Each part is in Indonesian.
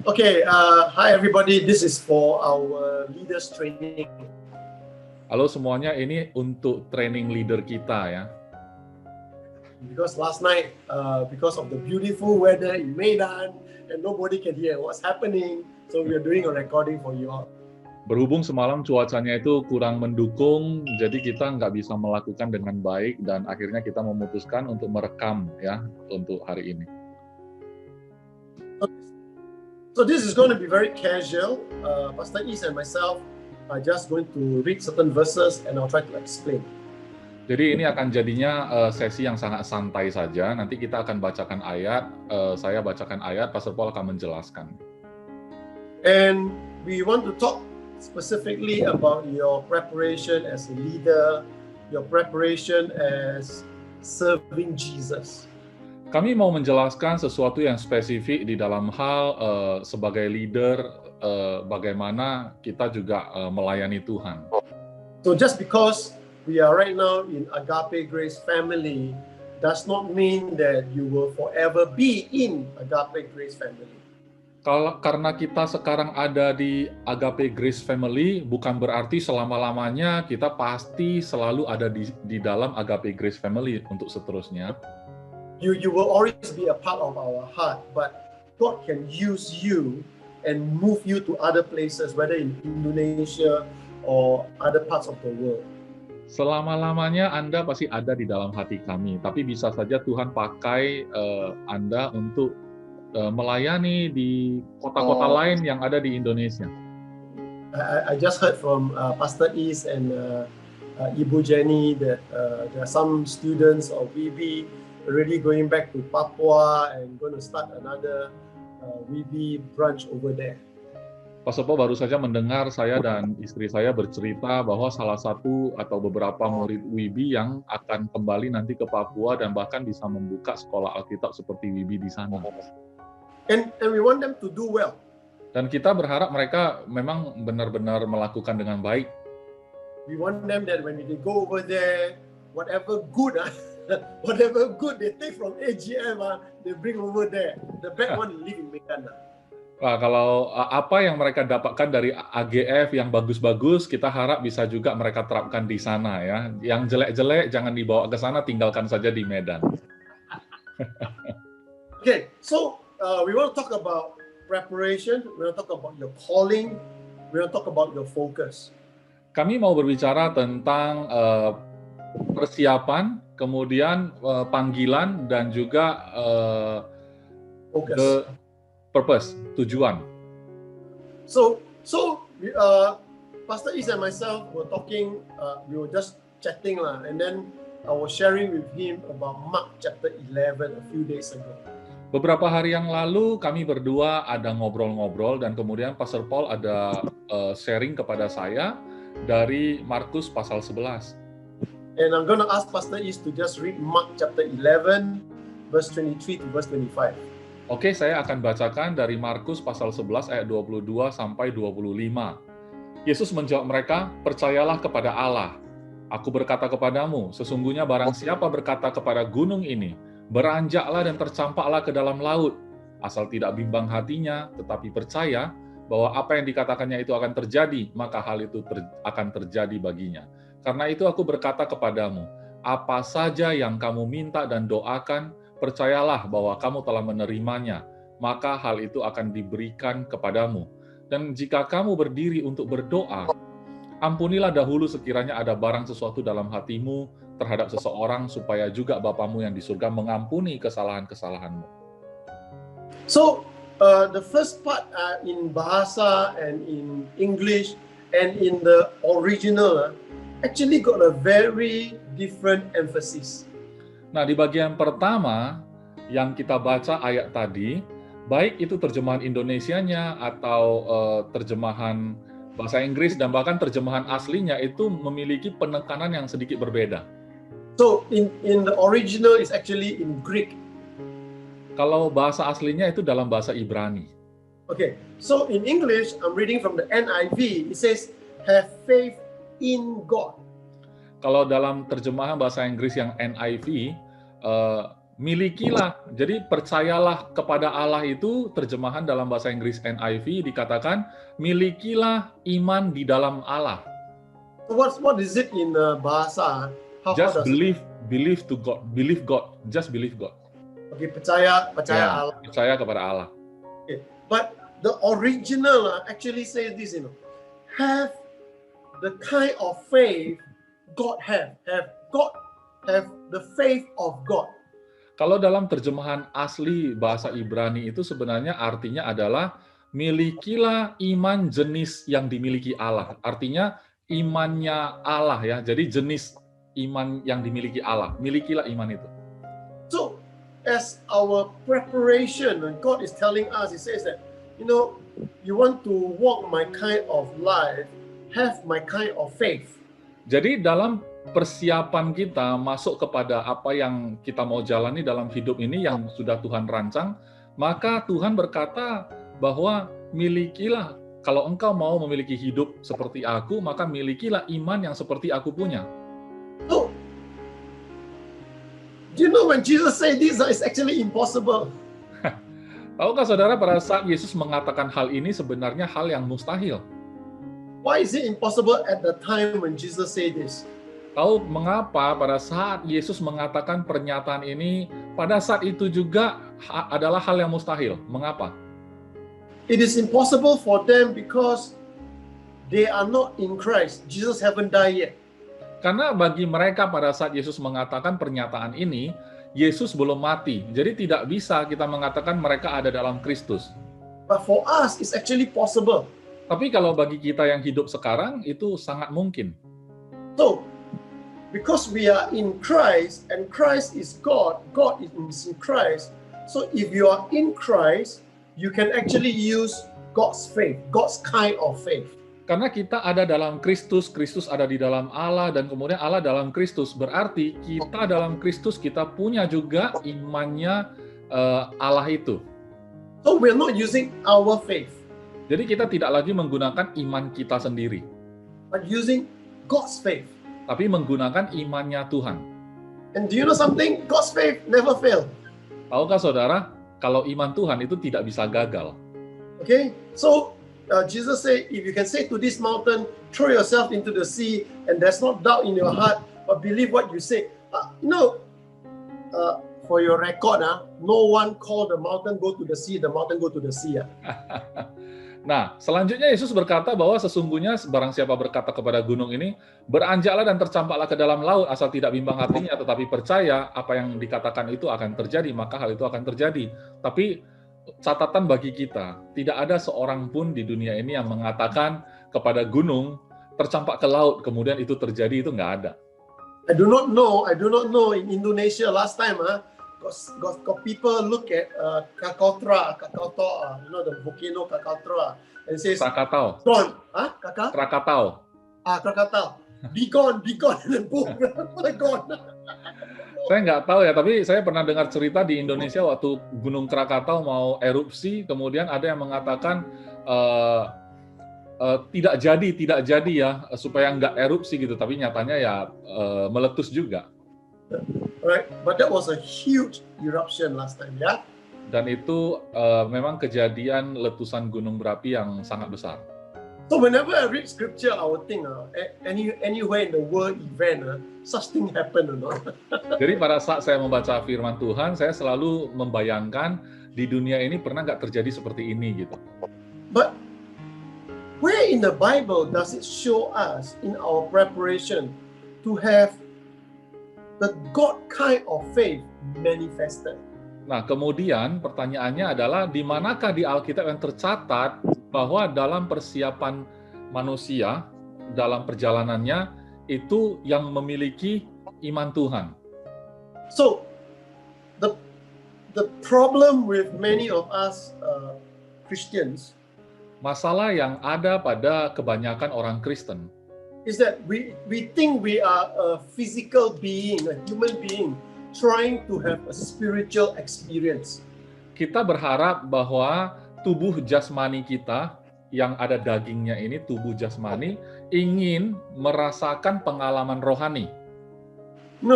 Okay, hi everybody. This is for our leaders training. Halo semuanya, ini untuk training leader kita ya. Because last night, because of the beautiful weather in Medan, and nobody can hear what's happening, so we are doing a recording for you all. Berhubung semalam cuacanya itu kurang mendukung, jadi kita nggak bisa melakukan dengan baik dan akhirnya kita memutuskan untuk merekam ya untuk hari ini. So this is going to be very casual. Pastor Is and myself are just going to read certain verses and I'll try to explain. Jadi ini akan jadinya sesi yang sangat santai saja. Nanti kita akan bacakan ayat, saya bacakan ayat, Pastor Paul akan menjelaskan. And we want to talk specifically about your preparation as a leader, your preparation as serving Jesus. Kami mau menjelaskan sesuatu yang spesifik di dalam hal sebagai leader, bagaimana kita juga melayani Tuhan. So just because we are right now in Agape Grace family does not mean that you will forever be in Agape Grace family. Karena kita sekarang ada di Agape Grace Family, bukan berarti selama-lamanya kita pasti selalu ada di dalam Agape Grace Family untuk seterusnya. You will always be a part of our heart, but God can use you and move you to other places, whether in Indonesia or other parts of the world. Selama-lamanya Anda pasti ada di dalam hati kami, tapi bisa saja Tuhan pakai Anda untuk melayani di kota-kota lain yang ada di Indonesia. I just heard from Pastor Is and Ibu Jenny that there are some students of WIBI already going back to Papua and going to start another WIBI branch over there. Pastor Paul baru saja mendengar saya dan istri saya bercerita bahwa salah satu atau beberapa murid WIBI yang akan kembali nanti ke Papua dan bahkan bisa membuka sekolah Alkitab seperti WIBI di sana. And we want them to do well. Dan kita berharap mereka memang benar-benar melakukan dengan baik. We want them that when they go over there, whatever good whatever good they take from AGM, they bring over there. The bad one live in Medan. Nah, kalau apa yang mereka dapatkan dari AGF yang bagus-bagus, kita harap bisa juga mereka terapkan di sana ya. Yang jelek-jelek jangan dibawa ke sana, tinggalkan saja di Medan. Okay, so we want to talk about preparation, we want to talk about your calling, we want to talk about your focus. Kami mau berbicara tentang persiapan, kemudian panggilan, dan juga Focus. Purpose, tujuan. So Pastor Is and myself were talking, we were just chatting lah, and then I was sharing with him about Mark chapter 11 a few days ago. Beberapa hari yang lalu kami berdua ada ngobrol-ngobrol dan kemudian Pastor Paul ada sharing kepada saya dari Markus pasal 11. And I'm going to ask Pastor Is to just read Mark chapter 11 verse 23 to verse 25. Oke, saya akan bacakan dari Markus pasal 11 ayat 22 sampai 25. Yesus menjawab mereka, "Percayalah kepada Allah. Aku berkata kepadamu, sesungguhnya barang siapa berkata kepada gunung ini, beranjaklah dan tercampaklah ke dalam laut, asal tidak bimbang hatinya, tetapi percaya bahwa apa yang dikatakannya itu akan terjadi, maka hal itu akan terjadi baginya. Karena itu aku berkata kepadamu, apa saja yang kamu minta dan doakan, percayalah bahwa kamu telah menerimanya, maka hal itu akan diberikan kepadamu. Dan jika kamu berdiri untuk berdoa, ampunilah dahulu sekiranya ada barang sesuatu dalam hatimu terhadap seseorang, supaya juga Bapamu yang di surga mengampuni kesalahan-kesalahanmu." So the first part in Bahasa and in English and in the original actually got a very different emphasis. Nah, di bagian pertama yang kita baca ayat tadi, baik itu terjemahan Indonesianya atau terjemahan bahasa Inggris dan bahkan terjemahan aslinya itu memiliki penekanan yang sedikit berbeda. So in the original is actually in Greek. Kalau bahasa aslinya itu dalam bahasa Ibrani. Okay, so in English, I'm reading from the NIV. It says, "Have faith in God." Kalau dalam terjemahan bahasa Inggris yang NIV, Milikilah. Jadi percayalah kepada Allah itu terjemahan dalam bahasa Inggris NIV dikatakan milikilah iman di dalam Allah. So what is it in bahasa? How Just does it? believe to God, believe God, just believe God. Okay, percaya Ya, Allah. percaya kepada Allah. Okay. But the original actually says this, have the kind of faith God have the faith of God. Kalau dalam terjemahan asli bahasa Ibrani itu sebenarnya artinya adalah milikilah iman jenis yang dimiliki Allah. Artinya imannya Allah ya. Jadi jenis iman yang dimiliki Allah. Milikilah iman itu. So as our preparation, when God is telling us, He says that, you want to walk my kind of life, have my kind of faith. Jadi dalam persiapan kita masuk kepada apa yang kita mau jalani dalam hidup ini yang sudah Tuhan rancang, maka Tuhan berkata bahwa milikilah, kalau engkau mau memiliki hidup seperti aku, maka milikilah iman yang seperti aku punya. So, do you know when Jesus said this, it's actually impossible. Tahukah saudara pada saat Yesus mengatakan hal ini sebenarnya hal yang mustahil? Why is it impossible at the time when Jesus said this? Tahu mengapa pada saat Yesus mengatakan pernyataan ini, pada saat itu juga adalah hal yang mustahil? Mengapa? It is impossible for them because they are not in Christ. Jesus haven't died yet. Karena bagi mereka pada saat Yesus mengatakan pernyataan ini, Yesus belum mati. Jadi tidak bisa kita mengatakan mereka ada dalam Kristus. But for us, it's actually possible. Tapi kalau bagi kita yang hidup sekarang, itu sangat mungkin. So, because we are in Christ and Christ is God, God is in Christ. So if you are in Christ, you can actually use God's faith, God's kind of faith. Karena kita ada dalam Kristus, Kristus ada di dalam Allah, dan kemudian Allah dalam Kristus. Berarti kita dalam Kristus, kita punya juga imannya Allah itu. So we're not using our faith, Jadi kita tidak lagi menggunakan iman kita sendiri, but using God's faith. tapi menggunakan imannya Tuhan. And do you know something? God's faith never fail. Tahukah saudara, kalau iman Tuhan itu tidak bisa gagal. Okay? So Jesus said, if you can say to this mountain, throw yourself into the sea, and there's not doubt in your heart, but believe what you say. For your record, no one called the mountain go to the sea go to the sea. Nah, selanjutnya Yesus berkata bahwa sesungguhnya barang siapa berkata kepada gunung ini, beranjaklah dan tercampaklah ke dalam laut, asal tidak bimbang hatinya, tetapi percaya apa yang dikatakan itu akan terjadi, maka hal itu akan terjadi. Tapi catatan bagi kita, tidak ada seorang pun di dunia ini yang mengatakan kepada gunung, tercampak ke laut, kemudian itu terjadi, itu nggak ada. I do not know in Indonesia last time, got people look at Krakatoa, the volcano Krakatoa, and says, Krakatau. gone, Krakatau. Krakatau, be gone, and then boom, gone. Saya nggak tahu ya, tapi saya pernah dengar cerita di Indonesia waktu Gunung Krakatau mau erupsi, kemudian ada yang mengatakan tidak jadi ya, supaya nggak erupsi gitu, tapi nyatanya ya meletus juga. Right, but that was a huge eruption last time, yeah. Dan itu memang kejadian letusan gunung berapi yang sangat besar. So whenever I read scripture, I would think, anywhere in the world event, such thing happen or not. Jadi pada saat saya membaca firman Tuhan, saya selalu membayangkan di dunia ini pernah nggak terjadi seperti ini gitu. But where in the Bible does it show us in our preparation to have the God kind of faith manifested? Nah, kemudian pertanyaannya adalah di manakah di Alkitab yang tercatat bahwa dalam persiapan manusia dalam perjalanannya itu yang memiliki iman Tuhan. So the problem with many of us Christians, masalah yang ada pada kebanyakan orang Kristen, is that we think we are a physical being, a human being, trying to have a spiritual experience. Kita berharap bahwa tubuh jasmani kita yang ada dagingnya ini, tubuh jasmani, ingin merasakan pengalaman rohani.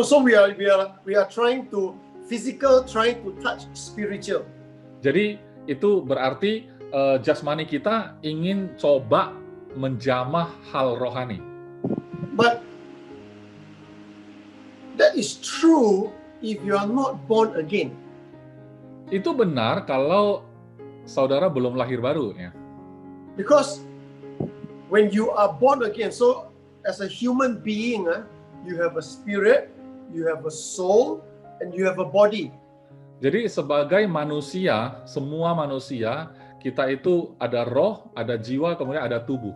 So we are trying to physical trying to touch spiritual. Jadi itu berarti jasmani kita ingin coba menjamah hal rohani. But that is true if you are not born again. Itu benar kalau saudara belum lahir baru ya. Because when you are born again, so as a human being, you have a spirit, you have a soul, and you have a body. Jadi sebagai manusia, semua manusia, kita itu ada roh, ada jiwa, kemudian ada tubuh.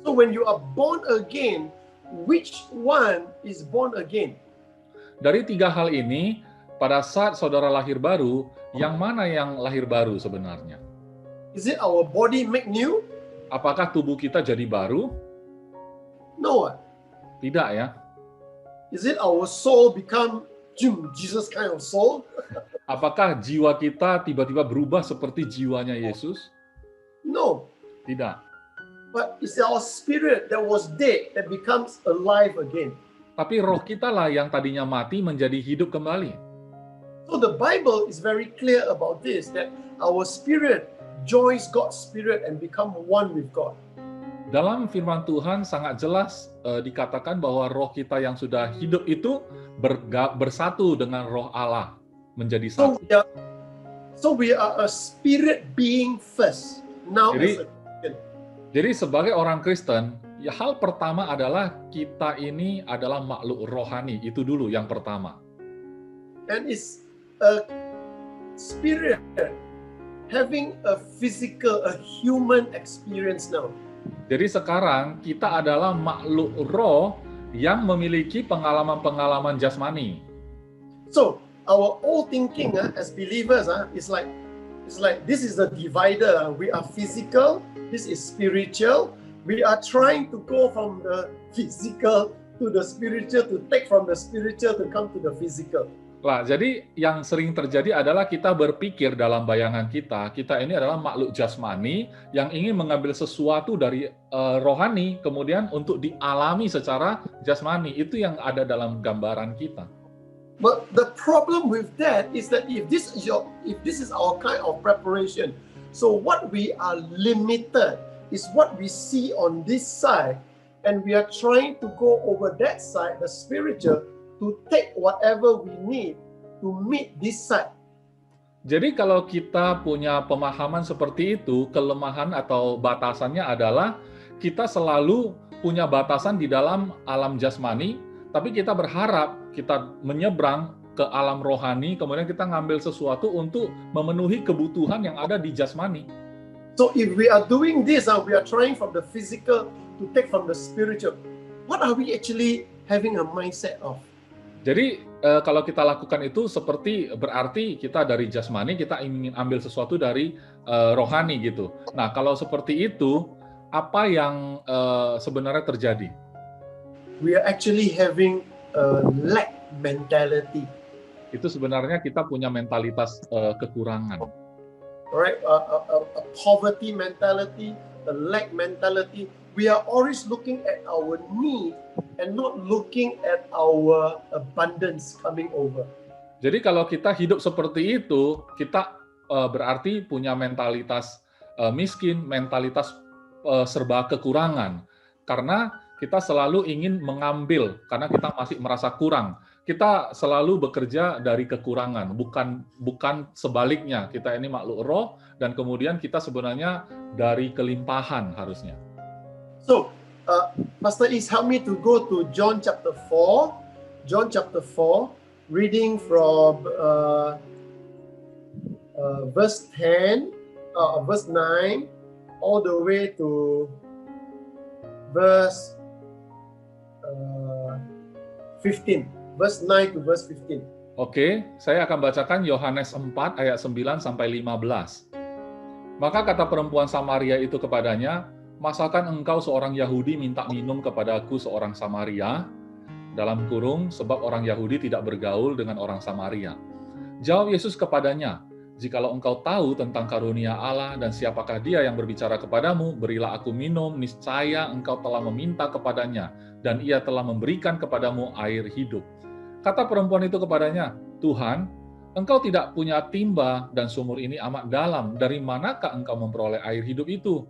So when you are born again, which one is born again? Dari tiga hal ini, pada saat saudara lahir baru, yang mana yang lahir baru sebenarnya? Is it our body make new? Apakah tubuh kita jadi baru? No. Tidak ya. Is it our soul become Jesus kind of soul? Apakah jiwa kita tiba-tiba berubah seperti jiwanya Yesus? No. Tidak. But it's our spirit that was dead that becomes alive again. Tapi roh kita lah yang tadinya mati menjadi hidup kembali. So the Bible is very clear about this, that our spirit joins God's spirit and become one with God. Dalam firman Tuhan sangat jelas dikatakan bahwa roh kita yang sudah hidup itu bersatu dengan roh Allah menjadi satu. So we are a spirit being first. Now Jadi sebagai orang Kristen, ya hal pertama adalah kita ini adalah makhluk rohani. Itu dulu yang pertama. And it's a spirit having a physical, a human experience now. Jadi sekarang kita adalah makhluk roh yang memiliki pengalaman-pengalaman jasmani. So our old thinking as believers is like this is the divider. We are physical, this is spiritual. We are trying to go from the physical to the spiritual, to take from the spiritual to come to the physical. Lah, jadi yang sering terjadi adalah kita berpikir dalam bayangan kita ini adalah makhluk jasmani yang ingin mengambil sesuatu dari rohani, kemudian untuk dialami secara jasmani. Itu yang ada dalam gambaran kita. But the problem with that is that if this is our kind of preparation, so what we are limited is what we see on this side, and we are trying to go over that side, the spiritual, to take whatever we need to meet this side. Jadi kalau kita punya pemahaman seperti itu, kelemahan atau batasannya adalah kita selalu punya batasan di dalam alam jasmani, tapi kita berharap kita menyeberang ke alam rohani, kemudian kita ngambil sesuatu untuk memenuhi kebutuhan yang ada di jasmani. So if we are doing this, we are trying from the physical to take from the spiritual. What are we actually having a mindset of? Jadi kalau kita lakukan itu seperti berarti kita dari jasmani kita ingin ambil sesuatu dari rohani gitu. Nah kalau seperti itu apa yang sebenarnya terjadi? We are actually having a lack mentality. Itu sebenarnya kita punya mentalitas kekurangan. Alright, a poverty mentality, a lack mentality. We are always looking at our need and not looking at our abundance coming over. Jadi kalau kita hidup seperti itu, kita berarti punya mentalitas miskin, mentalitas serba kekurangan. Karena kita selalu ingin mengambil, karena kita masih merasa kurang. Kita selalu bekerja dari kekurangan, bukan sebaliknya. Kita ini makhluk roh, dan kemudian kita sebenarnya dari kelimpahan harusnya. So, Pastor Is, help me to go to John chapter 4. John chapter 4, reading from verse 10, verse 9, all the way to verse 15. Verse 9 to verse 15. Oke, saya akan bacakan Yohanes 4 ayat 9 sampai 15. Maka kata perempuan Samaria itu kepadanya, "Masakan engkau seorang Yahudi minta minum kepadaku seorang Samaria?" Dalam kurung, sebab orang Yahudi tidak bergaul dengan orang Samaria. Jawab Yesus kepadanya, "Jikalau engkau tahu tentang karunia Allah dan siapakah dia yang berbicara kepadamu, berilah aku minum, niscaya engkau telah meminta kepadanya, dan ia telah memberikan kepadamu air hidup." Kata perempuan itu kepadanya, Tuhan, Engkau tidak punya timba dan sumur ini amat dalam. Dari manakah Engkau memperoleh air hidup itu?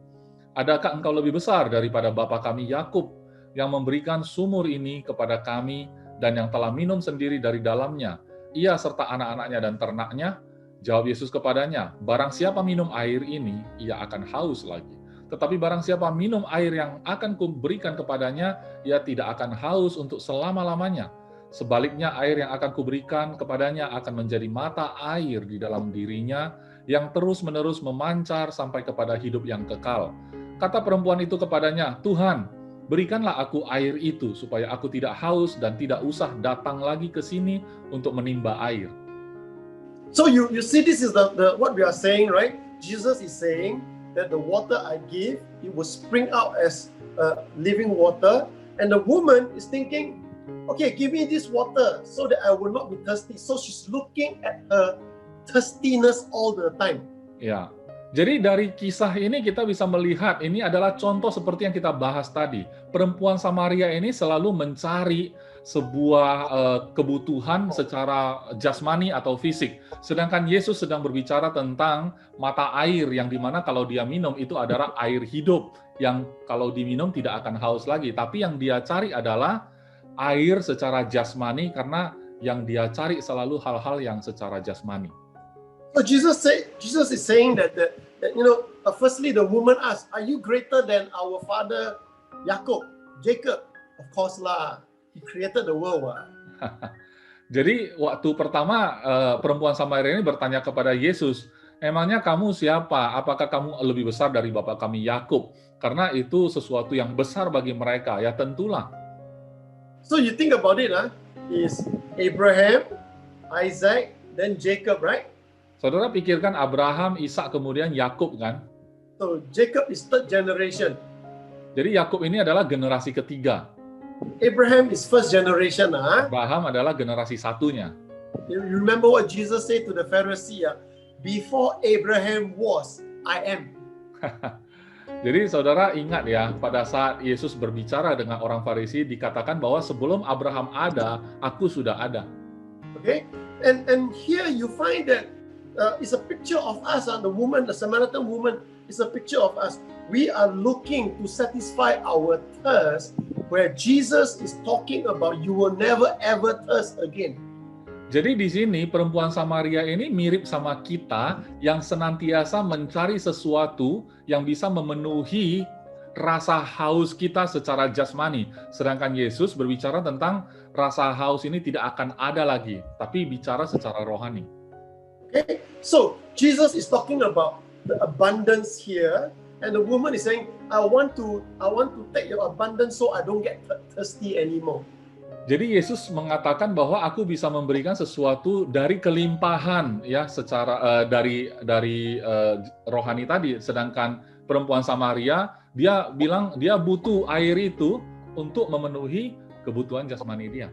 Adakah Engkau lebih besar daripada bapa kami Yakub yang memberikan sumur ini kepada kami dan yang telah minum sendiri dari dalamnya, ia serta anak-anaknya dan ternaknya? Jawab Yesus kepadanya, barang siapa minum air ini, ia akan haus lagi. Tetapi barang siapa minum air yang akan kuberikan kepadanya, ia tidak akan haus untuk selama-lamanya. Sebaliknya air yang akan kuberikan kepadanya akan menjadi mata air di dalam dirinya, yang terus-menerus memancar sampai kepada hidup yang kekal. Kata perempuan itu kepadanya, Tuhan, berikanlah aku air itu, supaya aku tidak haus dan tidak usah datang lagi ke sini untuk menimba air. So you see, this is the what we are saying, right? Jesus is saying that the water I give, it will spring out as living water. And the woman is thinking, okay, give me this water so that I will not be thirsty. So she's looking at her thirstiness all the time. Ya, jadi dari kisah ini kita bisa melihat ini adalah contoh seperti yang kita bahas tadi. Perempuan Samaria ini selalu mencari sebuah kebutuhan secara jasmani atau fisik. Sedangkan Yesus sedang berbicara tentang mata air yang dimana kalau dia minum itu adalah air hidup yang kalau diminum tidak akan haus lagi. Tapi yang dia cari adalah air secara jasmani karena yang dia cari selalu hal-hal yang secara jasmani. So Jesus is saying that firstly the woman asked, "Are you greater than our father Jacob?" Of course lah. He created the world. Jadi waktu pertama perempuan Samaria ini bertanya kepada Yesus, emangnya kamu siapa? Apakah kamu lebih besar dari bapak kami Yakub? Karena itu sesuatu yang besar bagi mereka. Ya tentulah. So you think about it, is Abraham, Isaac, then Jacob, right? Saudara pikirkan Abraham, Ishak, kemudian Yakub kan? So Jacob is third generation. Jadi Yakub ini adalah generasi ketiga. Abraham is first generation. Abraham adalah generasi satunya. You remember what Jesus said to the Pharisee? Before Abraham was, I am. Jadi saudara ingat ya, pada saat Yesus berbicara dengan orang Farisi dikatakan bahwa sebelum Abraham ada, aku sudah ada. Okay, and here you find that it's a picture of us. The Samaritan woman, is a picture of us. We are looking to satisfy our thirst, where Jesus is talking about you will never ever thirst again. Jadi di sini perempuan Samaria ini mirip sama kita yang senantiasa mencari sesuatu yang bisa memenuhi rasa haus kita secara jasmani. Sedangkan Yesus berbicara tentang rasa haus ini tidak akan ada lagi, tapi bicara secara rohani. Okay, so Jesus is talking about the abundance here, and the woman is saying, I want to take your abundance so I don't get thirsty anymore. Jadi Yesus mengatakan bahwa aku bisa memberikan sesuatu dari kelimpahan ya secara dari rohani tadi, sedangkan perempuan Samaria dia bilang dia butuh air itu untuk memenuhi kebutuhan jasmani dia.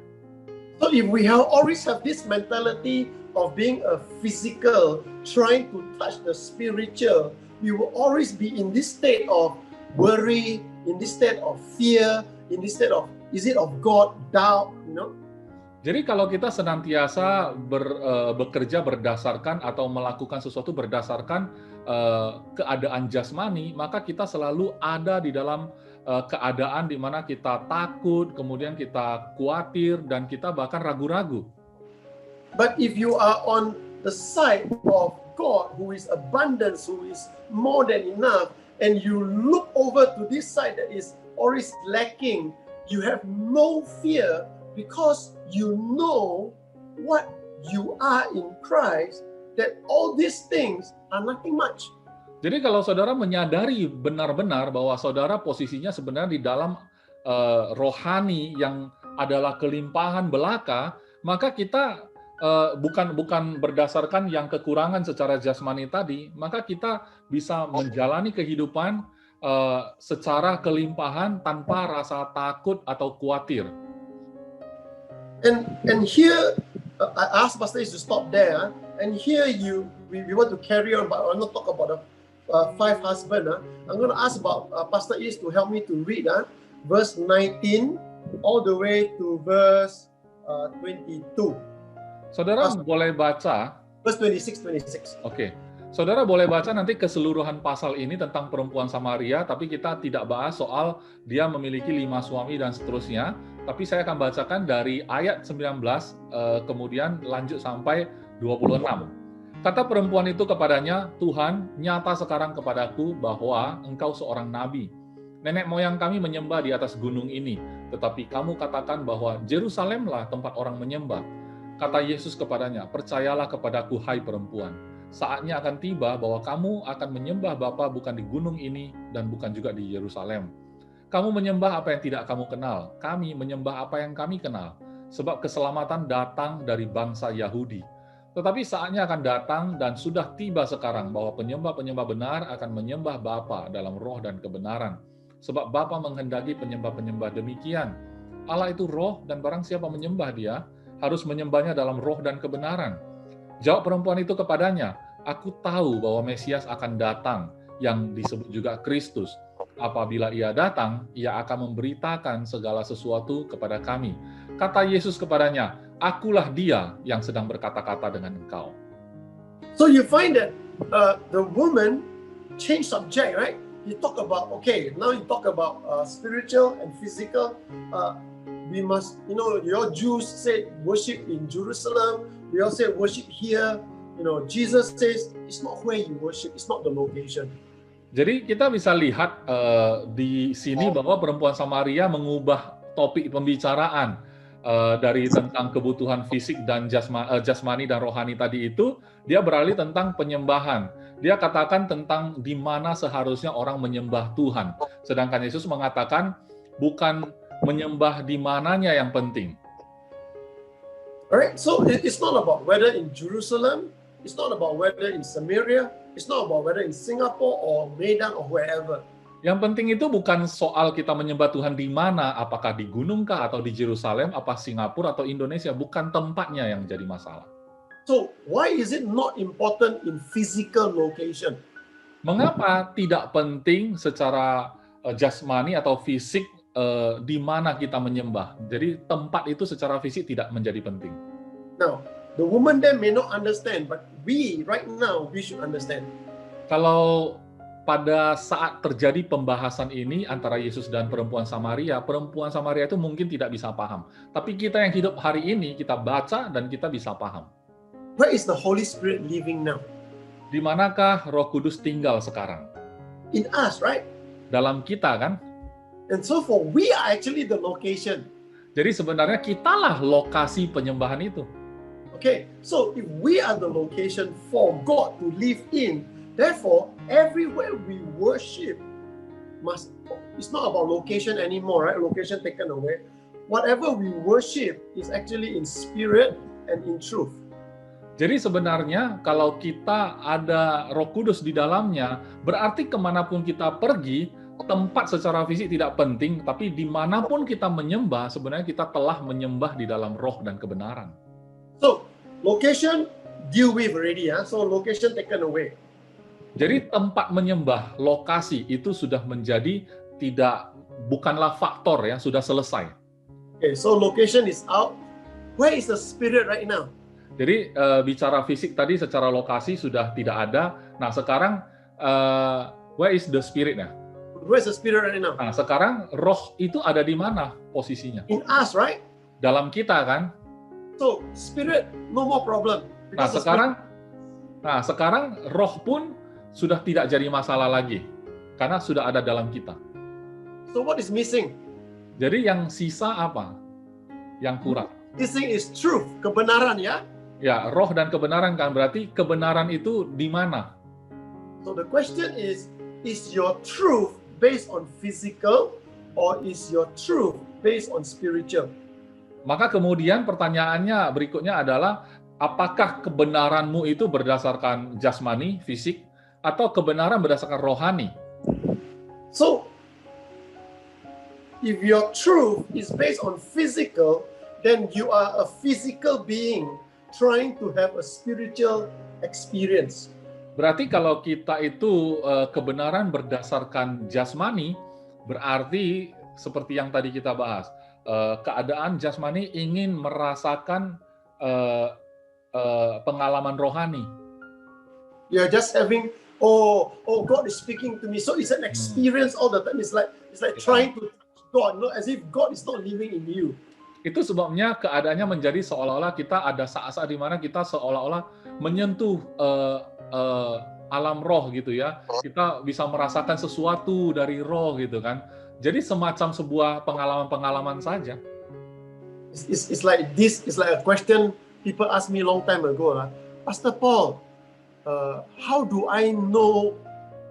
So if we always have this mentality of being a physical, trying to touch the spiritual, we will always be in this state of worry, in this state of fear, in this state of is it of God, doubt, Jadi kalau kita senantiasa bekerja berdasarkan atau melakukan sesuatu berdasarkan keadaan jasmani, maka kita selalu ada di dalam keadaan di mana kita takut, kemudian kita khawatir, dan kita bahkan ragu-ragu. But if you are on the side of God, who is abundance, who is more than enough, and you look over to this side that is always lacking, you have no fear because you know what you are in Christ, that all these things are nothing much. Jadi kalau saudara menyadari benar-benar bahwa saudara posisinya sebenarnya di dalam rohani yang adalah kelimpahan belaka, maka kita bukan berdasarkan yang kekurangan secara jasmani tadi, maka kita bisa menjalani kehidupan secara kelimpahan tanpa rasa takut atau khawatir. And here, I asked Pastor Is to stop there. And here we want to carry on, but I want to talk about the 5 husbands. I'm going to ask about Pastor Is to help me to read verse 19 all the way to verse 22. Saudara boleh baca, verse 26. oke. Saudara boleh baca nanti keseluruhan pasal ini tentang perempuan Samaria, tapi kita tidak bahas soal dia memiliki 5 suami dan seterusnya. Tapi saya akan bacakan dari ayat 19, kemudian lanjut sampai 26. Kata perempuan itu kepadanya, Tuhan, nyata sekarang kepadaku bahwa engkau seorang nabi. Nenek moyang kami menyembah di atas gunung ini, tetapi kamu katakan bahwa Yerusalemlah tempat orang menyembah. Kata Yesus kepadanya, percayalah kepadaku, hai perempuan. Saatnya akan tiba bahwa kamu akan menyembah Bapa bukan di gunung ini dan bukan juga di Yerusalem. Kamu menyembah apa yang tidak kamu kenal, kami menyembah apa yang kami kenal, sebab keselamatan datang dari bangsa Yahudi. Tetapi saatnya akan datang dan sudah tiba sekarang bahwa penyembah-penyembah benar akan menyembah Bapa dalam roh dan kebenaran. Sebab Bapa menghendaki penyembah-penyembah demikian. Allah itu roh dan barang siapa menyembah dia, harus menyembahnya dalam roh dan kebenaran. Jawab perempuan itu kepadanya, aku tahu bahwa Mesias akan datang, yang disebut juga Kristus. Apabila ia datang, ia akan memberitakan segala sesuatu kepada kami. Kata Yesus kepadanya, akulah dia yang sedang berkata-kata dengan engkau. So you find that the woman changed subject, right? You talk about, okay, now you talk about spiritual and physical. We must, your Jews say worship in Jerusalem. We all say worship here. Jesus says it's not where you worship, it's not the location. Jadi kita bisa lihat di sini bahwa perempuan Samaria mengubah topik pembicaraan dari tentang kebutuhan fisik dan jasmani dan rohani tadi itu, dia beralih tentang penyembahan. Dia katakan tentang di mana seharusnya orang menyembah Tuhan. Sedangkan Yesus mengatakan bukan menyembah di mananya yang penting. Alright, so it's not about whether in Jerusalem, it's not about whether in Samaria, it's not about whether in Singapore or Medan or wherever. Yang penting itu bukan soal kita menyembah Tuhan di mana, apakah di gunung kah atau di Yerusalem, apa Singapura atau Indonesia, bukan tempatnya yang jadi masalah. So why is it not important in physical location? Mengapa tidak penting secara jasmani atau fisik di mana kita menyembah? Jadi tempat itu secara fisik tidak menjadi penting. Now, the woman there may not understand, but we right now we should understand. Kalau pada saat terjadi pembahasan ini antara Yesus dan perempuan Samaria itu mungkin tidak bisa paham. Tapi kita yang hidup hari ini, kita baca dan kita bisa paham. Where is the Holy Spirit living now? Di manakah Roh Kudus tinggal sekarang? In us, right? Dalam kita, kan? And so for we are actually the location. Jadi sebenarnya kitalah lokasi penyembahan itu. Okay, so if we are the location for God to live in, therefore everywhere we worship it's not about location anymore, right? Location taken away. Whatever we worship is actually in spirit and in truth. Jadi sebenarnya kalau kita ada Roh Kudus di dalamnya, berarti kemanapun kita pergi, tempat secara fisik tidak penting, tapi dimanapun kita menyembah, sebenarnya kita telah menyembah di dalam roh dan kebenaran. So, location deal with already, so location taken away. Jadi tempat menyembah, lokasi itu sudah menjadi bukanlah faktor ya, sudah selesai. Okay, so location is out. Where is the spirit right now? Jadi bicara fisik tadi secara lokasi sudah tidak ada. Nah sekarang where is the spirit ya? Where is the spirit right now? Nah sekarang roh itu ada di mana posisinya? In us, right? Dalam kita, kan? So spirit no more problem. Nah sekarang roh pun sudah tidak jadi masalah lagi karena sudah ada dalam kita. So what is missing? Jadi yang sisa apa? Yang kurang. Missing is truth, kebenaran, ya? Ya, roh dan kebenaran, kan, berarti kebenaran itu di mana? So the question is your truth based on physical or is your truth based on spiritual? Maka kemudian pertanyaannya berikutnya adalah apakah kebenaranmu itu berdasarkan jasmani, fisik, atau kebenaran berdasarkan rohani? So if your truth is based on physical, then you are a physical being trying to have a spiritual experience. Berarti kalau kita itu kebenaran berdasarkan jasmani, berarti seperti yang tadi kita bahas, keadaan jasmani ingin merasakan pengalaman rohani. You're just having, God is speaking to me. So it's an experience all the time. It's like trying to touch God, as if God is not living in you. Itu sebabnya keadaannya menjadi seolah-olah kita ada saat-saat di mana kita seolah-olah menyentuh alam roh gitu ya. Kita bisa merasakan sesuatu dari roh gitu kan. Jadi semacam sebuah pengalaman-pengalaman saja. It's like this. It's like a question people asked me a long time ago, Pastor Paul, how do I know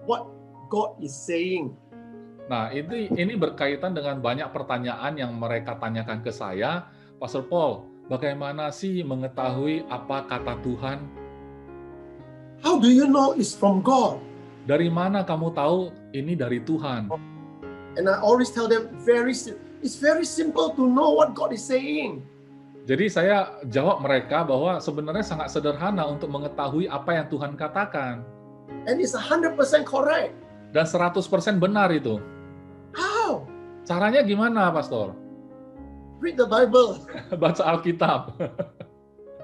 what God is saying? Nah, ini berkaitan dengan banyak pertanyaan yang mereka tanyakan ke saya, Pastor Paul, bagaimana sih mengetahui apa kata Tuhan? How do you know it's from God? Dari mana kamu tahu ini dari Tuhan? And I always tell them, it's very simple to know what God is saying. Jadi saya jawab mereka bahwa sebenarnya sangat sederhana untuk mengetahui apa yang Tuhan katakan. And it's 100% correct. Dan 100% benar itu. How? Caranya gimana, Pastor? Read the Bible. Baca Alkitab.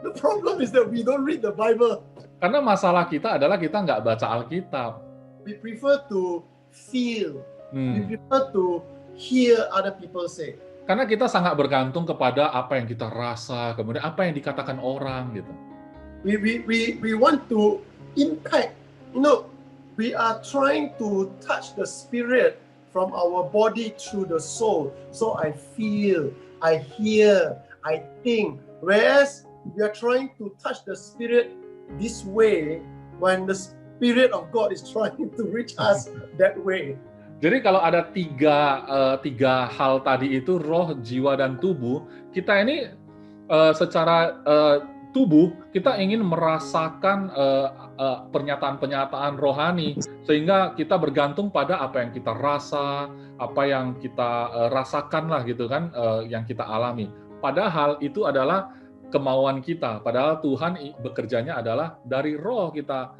The problem is that we don't read the Bible. Karena masalah kita adalah kita nggak baca Alkitab. We prefer to feel. We prefer to hear other people say. Karena kita sangat bergantung kepada apa yang kita rasa, kemudian apa yang dikatakan orang gitu. We want to impact. We are trying to touch the spirit from our body through the soul. So I feel, I hear, I think. Whereas we are trying to touch the spirit this way when the Spirit of God is trying to reach us that way. Jadi kalau ada tiga hal tadi itu, roh, jiwa, dan tubuh, kita ini secara tubuh, kita ingin merasakan pernyataan-pernyataan rohani, sehingga kita bergantung pada apa yang kita rasa, apa yang kita rasakan lah gitu kan, yang kita alami. Padahal itu adalah kemauan kita, padahal Tuhan bekerjanya adalah dari roh kita,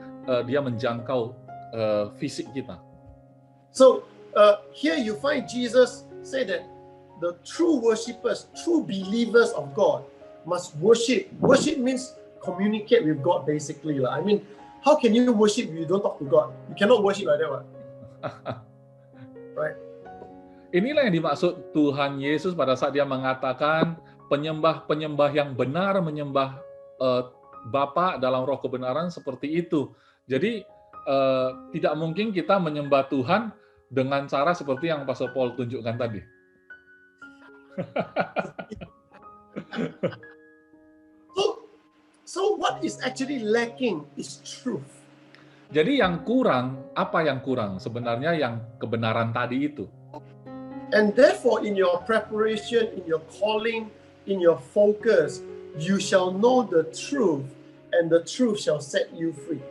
dia menjangkau fisik kita. So here you find Jesus say that the true worshippers, true believers of God must worship. Worship means communicate with God basically. I mean, how can you worship if you don't talk to God? You cannot worship like that, right? Right? Inilah yang dimaksud Tuhan Yesus pada saat dia mengatakan penyembah-penyembah yang benar menyembah Bapa dalam roh kebenaran seperti itu. Jadi tidak mungkin kita menyembah Tuhan dengan cara seperti yang Pastor Paul tunjukkan tadi. So what is actually lacking is truth. Jadi yang kurang, apa yang kurang? Sebenarnya yang kebenaran tadi itu. And therefore in your preparation, in your calling, in your focus, you shall know the truth, and the truth shall set you free.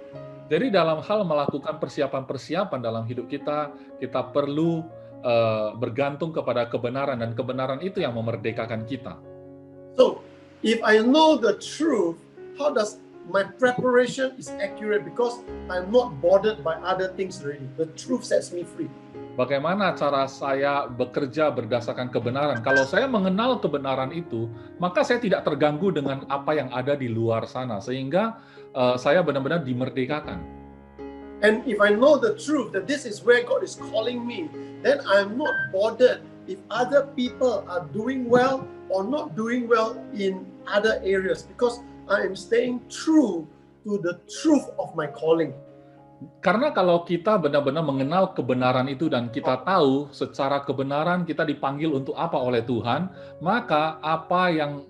Jadi dalam hal melakukan persiapan-persiapan dalam hidup kita, kita perlu bergantung kepada kebenaran, dan kebenaran itu yang memerdekakan kita. So, if I know the truth, how does my preparation is accurate? Because I'm not bothered by other things already. The truth sets me free. Bagaimana cara saya bekerja berdasarkan kebenaran? Kalau saya mengenal kebenaran itu, maka saya tidak terganggu dengan apa yang ada di luar sana, sehingga saya benar-benar dimerdekakan. And if I know the truth, that this is where God is calling me, then I'm not bothered if other people are doing well or not doing well in other areas, because I am staying true to the truth of my calling. Karena kalau kita benar-benar mengenal kebenaran itu dan kita tahu secara kebenaran kita dipanggil untuk apa oleh Tuhan, maka apa yang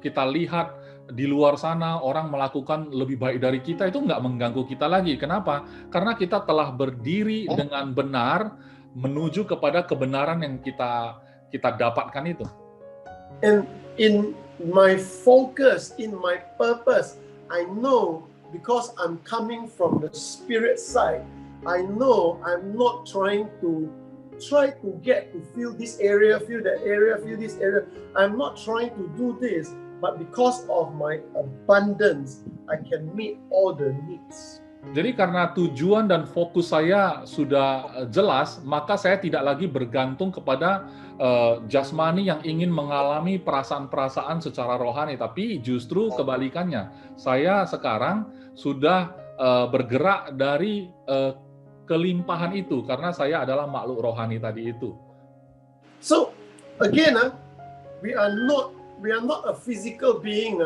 kita lihat di luar sana orang melakukan lebih baik dari kita itu nggak mengganggu kita lagi. Kenapa? Karena kita telah berdiri dengan benar menuju kepada kebenaran yang kita dapatkan itu. And in my focus, in my purpose, I know, because I'm coming from the spirit side, I know I'm not trying to get to feel this area, feel that area, feel this area. I'm not trying to do this, but because of my abundance, I can meet all the needs. Jadi karena tujuan dan fokus saya sudah jelas, maka saya tidak lagi bergantung kepada jasmani yang ingin mengalami perasaan-perasaan secara rohani, tapi justru kebalikannya. Saya sekarang sudah bergerak dari kelimpahan itu karena saya adalah makhluk rohani tadi itu. So again, we are not a physical being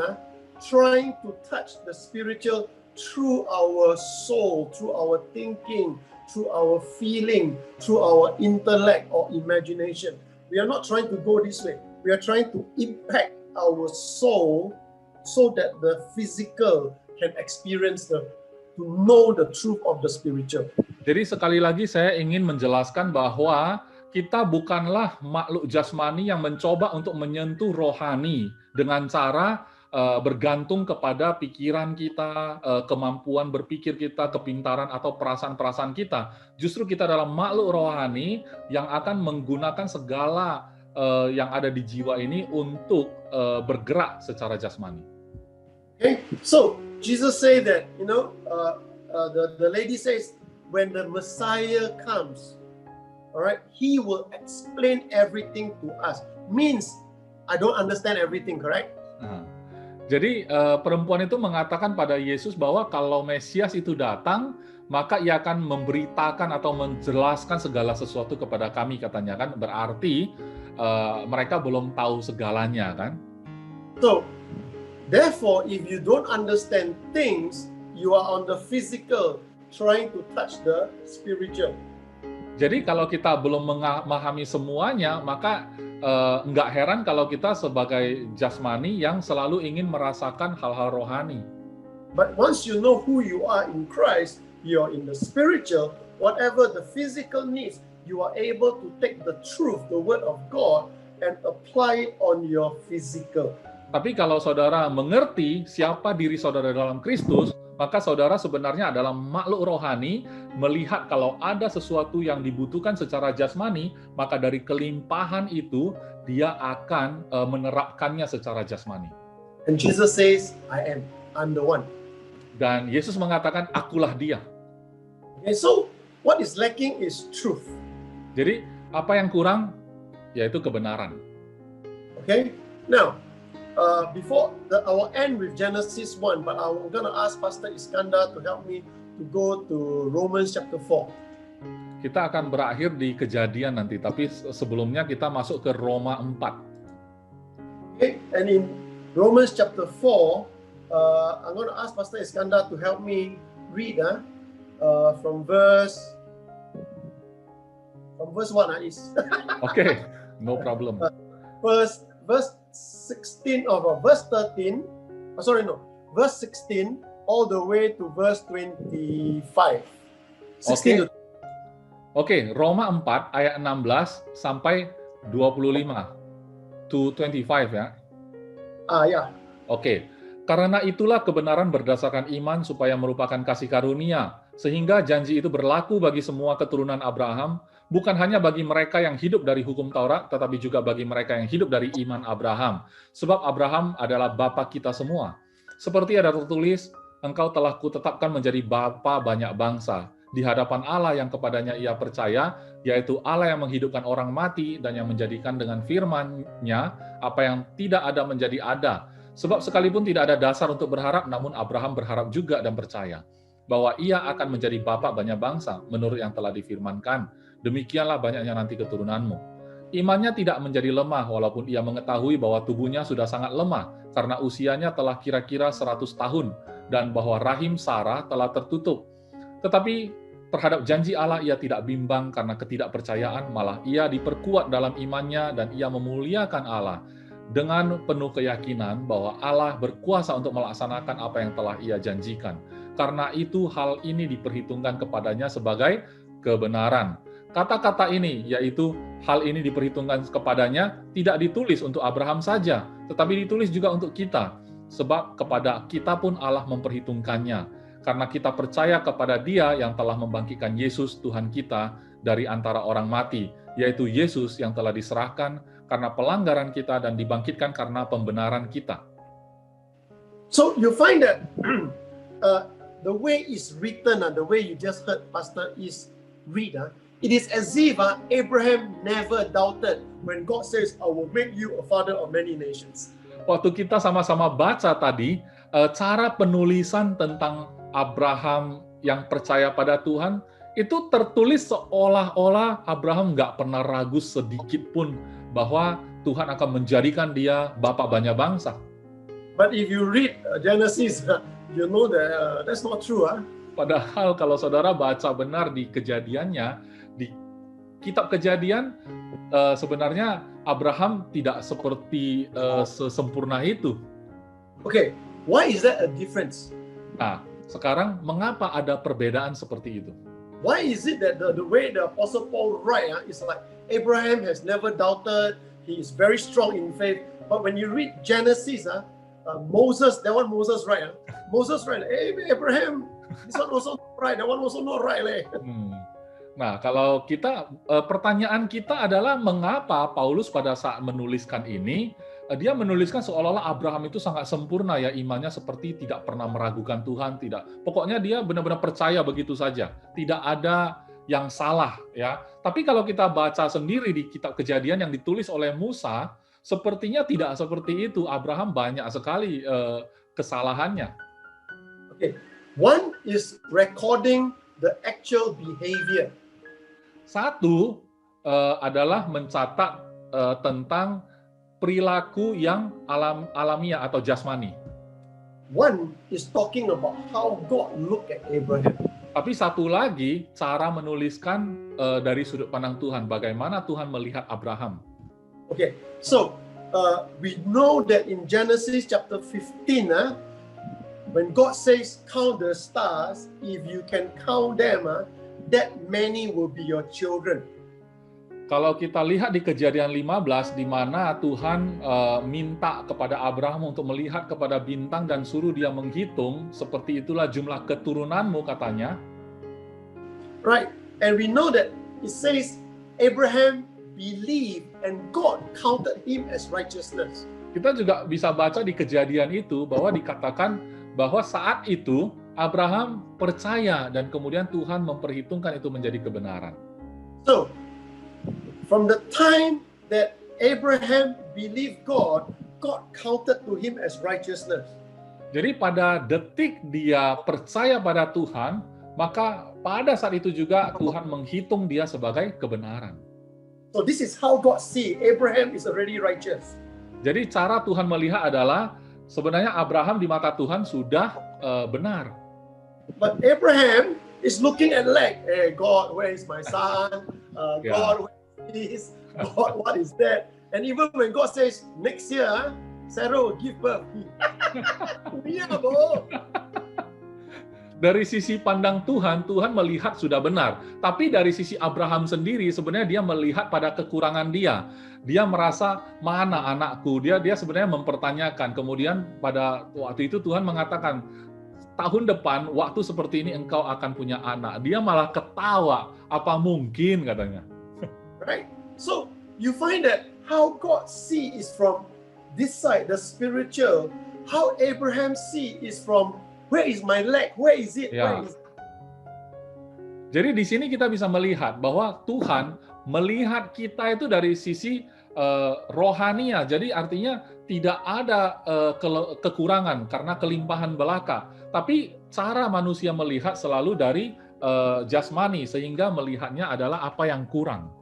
trying to touch the spiritual through our soul, through our thinking, through our feeling, through our intellect or imagination. We are not trying to go this way. We are trying to impact our soul so that the physical can experience to know the truth of the spiritual. Jadi sekali lagi saya ingin menjelaskan bahwa kita bukanlah makhluk jasmani yang mencoba untuk menyentuh rohani dengan cara bergantung kepada pikiran kita, kemampuan berpikir kita, kepintaran atau perasaan-perasaan kita. Justru kita adalah makhluk rohani yang akan menggunakan segala yang ada di jiwa ini untuk bergerak secara jasmani. Okay, so Jesus said that, the lady says, when the Messiah comes, all right, he will explain everything to us. Means I don't understand everything, correct? Jadi perempuan itu mengatakan pada Yesus bahwa kalau Mesias itu datang, maka ia akan memberitakan atau menjelaskan segala sesuatu kepada kami, katanya kan. Berarti mereka belum tahu segalanya kan. So, therefore, if you don't understand things, you are on the physical trying to touch the spiritual. Jadi kalau kita belum memahami semuanya, maka nggak heran kalau kita sebagai jasmani yang selalu ingin merasakan hal-hal rohani. But once you know who you are in Christ, you are in the spiritual, whatever the physical needs, you are able to take the truth, the word of God, and apply it on your physical. Tapi kalau saudara mengerti siapa diri saudara dalam Kristus, maka saudara sebenarnya adalah makhluk rohani, melihat kalau ada sesuatu yang dibutuhkan secara jasmani, maka dari kelimpahan itu, dia akan menerapkannya secara jasmani. And Jesus says, I'm the one. Dan Yesus mengatakan, akulah dia. Okay, so what is lacking is truth. Jadi, apa yang kurang? Yaitu kebenaran. Okay, now, before I will end with Genesis 1, but I'm going to ask Pastor Iskandar to help me to go to Romans chapter 4. Kita akan berakhir di Kejadian nanti, tapi sebelumnya kita masuk ke Roma 4. Okay, and in Romans chapter 4, I'm going to ask Pastor Iskandar to help me read from verse 1 is. Okay, no problem. Verse 16 of verse 13. Verse 16 all the way to verse 25. 16 Oke, Roma 4 ayat 16 sampai 25 to 25 ya. Ya. Oke. Karena itulah kebenaran berdasarkan iman supaya merupakan kasih karunia, sehingga janji itu berlaku bagi semua keturunan Abraham, bukan hanya bagi mereka yang hidup dari hukum Taurat, tetapi juga bagi mereka yang hidup dari iman Abraham. Sebab Abraham adalah bapa kita semua. Seperti ada tertulis, engkau telah kutetapkan menjadi bapa banyak bangsa, di hadapan Allah yang kepadanya ia percaya, yaitu Allah yang menghidupkan orang mati dan yang menjadikan dengan firman-Nya apa yang tidak ada menjadi ada. Sebab sekalipun tidak ada dasar untuk berharap, namun Abraham berharap juga dan percaya bahwa ia akan menjadi bapa banyak bangsa menurut yang telah difirmankan. Demikianlah banyaknya nanti keturunanmu. Imannya tidak menjadi lemah walaupun ia mengetahui bahwa tubuhnya sudah sangat lemah karena usianya telah kira-kira 100 tahun dan bahwa rahim Sarah telah tertutup. Tetapi terhadap janji Allah ia tidak bimbang karena ketidakpercayaan, malah ia diperkuat dalam imannya dan ia memuliakan Allah dengan penuh keyakinan bahwa Allah berkuasa untuk melaksanakan apa yang telah ia janjikan. Karena itu hal ini diperhitungkan kepadanya sebagai kebenaran. Kata-kata ini, yaitu hal ini diperhitungkan kepadanya, tidak ditulis untuk Abraham saja, tetapi ditulis juga untuk kita. Sebab kepada kita pun Allah memperhitungkannya. Karena kita percaya kepada Dia yang telah membangkitkan Yesus Tuhan kita dari antara orang mati, yaitu Yesus yang telah diserahkan karena pelanggaran kita dan dibangkitkan karena pembenaran kita. So you find that the way it's written, the way you just heard Pastor Is read, it is as if Abraham never doubted when God says, I will make you a father of many nations. Waktu kita sama-sama baca tadi, cara penulisan tentang Abraham yang percaya pada Tuhan, itu tertulis seolah-olah Abraham nggak pernah ragu sedikit pun bahwa Tuhan akan menjadikan dia bapak banyak bangsa. But if you read Genesis, you know that that's not true. Padahal kalau saudara baca benar di kejadiannya, di kitab kejadian, sebenarnya Abraham tidak seperti sesempurna itu. Okay, why is that a difference? Nah, sekarang mengapa ada perbedaan seperti itu? Why is it that the way the Apostle Paul write is like Abraham has never doubted, he is very strong in faith. But when you read Genesis, Moses, that one Moses right? Moses right? Hey, Abraham, this one also not right, that one also not right. Nah, kalau kita, pertanyaan kita adalah mengapa Paulus pada saat menuliskan ini, dia menuliskan seolah-olah Abraham itu sangat sempurna ya imannya, seperti tidak pernah meragukan Tuhan, tidak. Pokoknya dia benar-benar percaya begitu saja, tidak ada yang salah ya. Tapi kalau kita baca sendiri di kitab Kejadian yang ditulis oleh Musa, sepertinya tidak seperti itu. Abraham banyak sekali kesalahannya. Okay, one is recording the actual behavior. Satu adalah mencatat tentang perilaku yang alamiah atau jasmani. One is talking about how God look at Abraham. Tapi satu lagi cara menuliskan dari sudut pandang Tuhan, bagaimana Tuhan melihat Abraham. Okay, so we know that in Genesis chapter 15, when God says count the stars, if you can count them, that many will be your children. Kalau kita lihat di Kejadian 15, di mana Tuhan minta kepada Abraham untuk melihat kepada bintang dan suruh dia menghitung, seperti itulah jumlah keturunanmu katanya. Right, and we know that it says Abraham believed and God counted him as righteousness. Kita juga bisa baca di Kejadian itu bahwa dikatakan bahwa saat itu Abraham percaya dan kemudian Tuhan memperhitungkan itu menjadi kebenaran. So, from the time that Abraham believed God, God counted to him as righteousness. Jadi pada detik dia percaya pada Tuhan, maka pada saat itu juga Tuhan menghitung dia sebagai kebenaran. So this is how God see Abraham is already righteous. Jadi cara Tuhan melihat adalah sebenarnya Abraham di mata Tuhan sudah benar. But Abraham is looking at like, hey God, where is my son? God, where is God? What is that? And even when God says next year, Sarah will give birth. Yeah, bro. Dari sisi pandang Tuhan, Tuhan melihat sudah benar. Tapi dari sisi Abraham sendiri, sebenarnya dia melihat pada kekurangan dia. Dia merasa, mana anakku? Dia sebenarnya mempertanyakan. Kemudian pada waktu itu Tuhan mengatakan, tahun depan, waktu seperti ini engkau akan punya anak. Dia malah ketawa. Apa mungkin, katanya. Right? So, you find that how God see is from this side, the spiritual. How Abraham see is from, where is my leg? Where is it? Ya. Where is it? Jadi di sini kita bisa melihat bahwa Tuhan melihat kita itu dari sisi rohania. Jadi artinya tidak ada kekurangan karena kelimpahan belaka. Tapi cara manusia melihat selalu dari jasmani, sehingga melihatnya adalah apa yang kurang.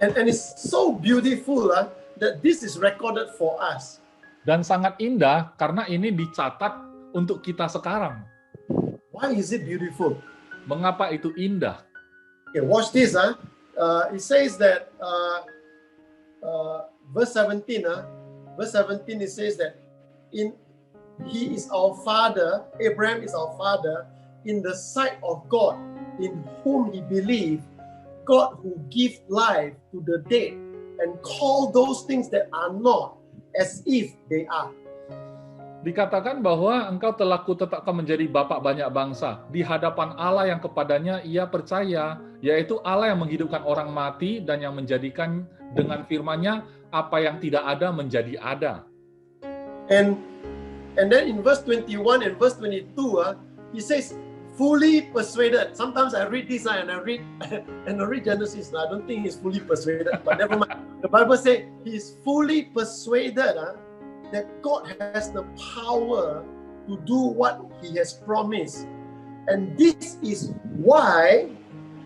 And it's so beautiful that this is recorded for us. Dan sangat indah karena ini dicatat untuk kita sekarang. Why is it beautiful? Mengapa itu indah? Okay, watch this. It says that verse 17. Verse 17 it says that he is our father. Abraham is our father in the sight of God, in whom he believed. God who gives life to the dead and call those things that are not as if they are. Dikatakan bahwa engkau telah kutetapkan menjadi bapak banyak bangsa di hadapan Allah yang kepadanya ia percaya, yaitu Allah yang menghidupkan orang mati dan yang menjadikan dengan firman-Nya apa yang tidak ada menjadi ada. And then in verse 21 and verse 22, he says, fully persuaded. Sometimes I read this and I read Genesis. I don't think he's fully persuaded, but never mind. The Bible says he's fully persuaded that God has the power to do what he has promised. And this is why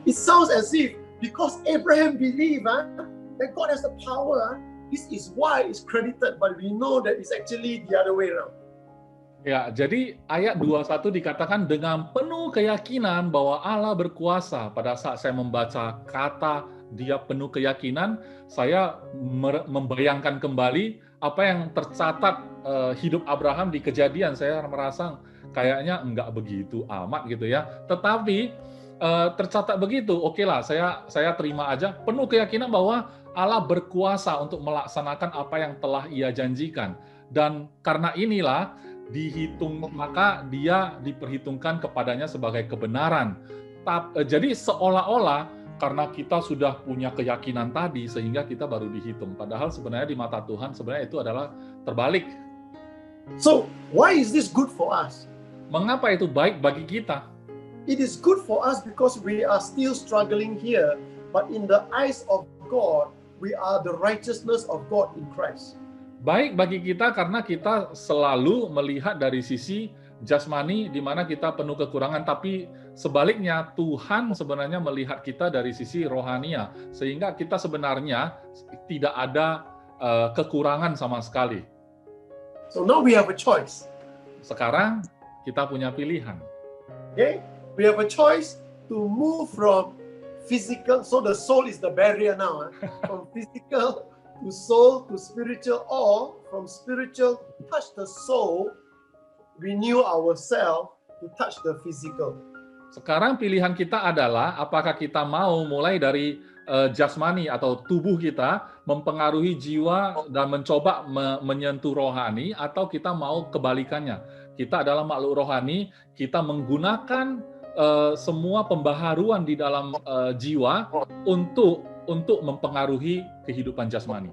it sounds as if because Abraham believed that God has the power, this is why it's credited, but we know that it's actually the other way around. Ya, jadi ayat 21 dikatakan dengan penuh keyakinan bahwa Allah berkuasa. Pada saat saya membaca kata dia penuh keyakinan, saya membayangkan kembali apa yang tercatat hidup Abraham di Kejadian. Saya merasa kayaknya enggak begitu amat gitu ya. Tetapi tercatat begitu, oke lah, saya terima aja. Penuh keyakinan bahwa Allah berkuasa untuk melaksanakan apa yang telah Ia janjikan. Dan karena inilah maka dia diperhitungkan kepadanya sebagai kebenaran. Jadi seolah-olah karena kita sudah punya keyakinan tadi sehingga kita baru dihitung. Padahal sebenarnya di mata Tuhan sebenarnya itu adalah terbalik. So, why is this good for us? Mengapa itu baik bagi kita? It is good for us because we are still struggling here, but in the eyes of God, we are the righteousness of God in Christ. Baik bagi kita karena kita selalu melihat dari sisi jasmani di mana kita penuh kekurangan, tapi sebaliknya Tuhan sebenarnya melihat kita dari sisi rohania sehingga kita sebenarnya tidak ada kekurangan sama sekali. So now we have a choice. Sekarang kita punya pilihan. Okay? We have a choice to move from physical, so the soul is the barrier now, from physical to soul to spiritual, or from spiritual touch the soul, renew ourselves to touch the physical. Sekarang pilihan kita adalah apakah kita mau mulai dari jasmani atau tubuh kita mempengaruhi jiwa dan mencoba menyentuh rohani, atau kita mau kebalikannya. Kita adalah makhluk rohani, kita menggunakan semua pembaharuan di dalam jiwa untuk mempengaruhi kehidupan jasmani.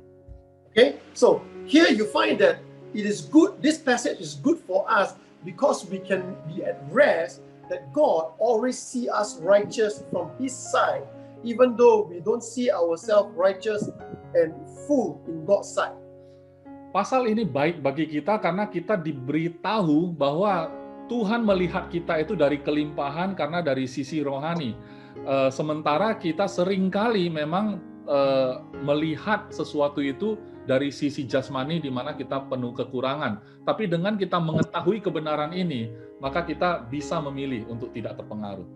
Okay, so here you find that it is good. This passage is good for us because we can be at rest that God always see us righteous from His side, even though we don't see ourselves righteous and full in God's sight. Pasal ini baik bagi kita karena kita diberitahu bahwa Tuhan melihat kita itu dari kelimpahan karena dari sisi rohani. Sementara kita seringkali memang melihat sesuatu itu dari sisi jasmani di mana kita penuh kekurangan. Tapi dengan kita mengetahui kebenaran ini, maka kita bisa memilih untuk tidak terpengaruh.